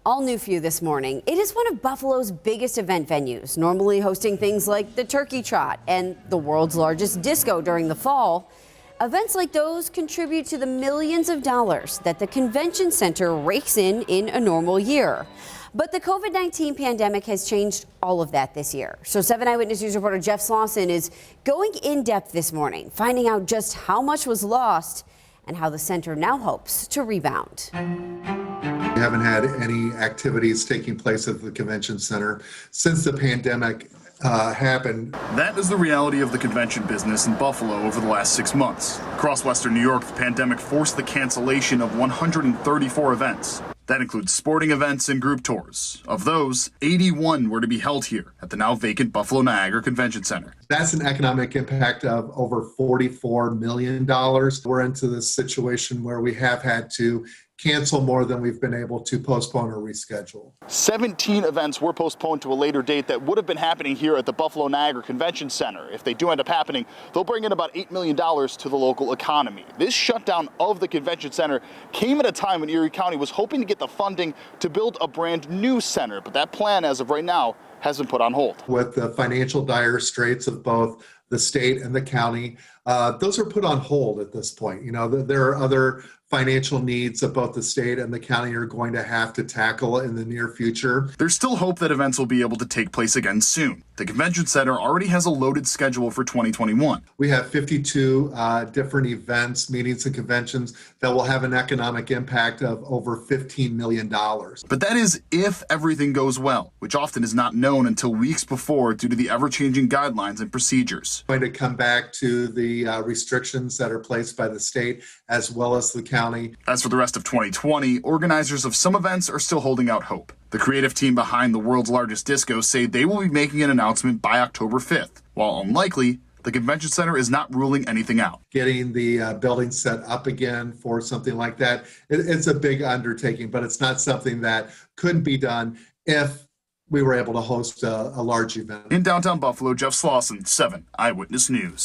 All new for you this morning. It is one of Buffalo's biggest event venues, normally hosting things like the Turkey Trot and the world's largest disco during the fall. Events like those contribute to the millions of dollars that the convention center rakes in a normal year. But the COVID-19 pandemic has changed all of that this year. So 7 Eyewitness News reporter Jeff Slauson is going in depth this morning, finding out just how much was lost and how the center now hopes to rebound. We haven't had any activities taking place at the convention center since the pandemic happened. That is the reality of the convention business in Buffalo over the last 6 months. Across Western New York, the pandemic forced the cancellation of 134 events. That includes sporting events and group tours. Of those, 81 were to be held here at the now vacant Buffalo Niagara Convention Center. That's an economic impact of over $44 million. We're into this situation where we have had to cancel more than we've been able to postpone or reschedule. 17 events were postponed to a later date that would have been happening here at the Buffalo Niagara Convention Center. If they do end up happening, they'll bring in about $8 million to the local economy. This shutdown of the convention center came at a time when Erie County was hoping to get the funding to build a brand new center, but that plan, as of right now, has been put on hold. With the financial dire straits of both the state and the county, those are put on hold at this point. You know, there are other financial needs that both the state and the county are going to have to tackle in the near future. There's still hope that events will be able to take place again soon. The convention center already has a loaded schedule for 2021. We have 52 different events, meetings, and conventions that will have an economic impact of over $15 million. But that is if everything goes well, which often is not known until weeks before due to the ever-changing guidelines and procedures. Going to come back to the restrictions that are placed by the state as well as the county. As for the rest of 2020, organizers of some events are still holding out hope. The creative team behind the world's largest disco say they will be making an announcement by October 5th. While unlikely, the convention center is not ruling anything out. Getting the building set up again for something like that, it's a big undertaking, but it's not something that couldn't be done if we were able to host a large event. In downtown Buffalo, Jeff Slauson, 7 Eyewitness News.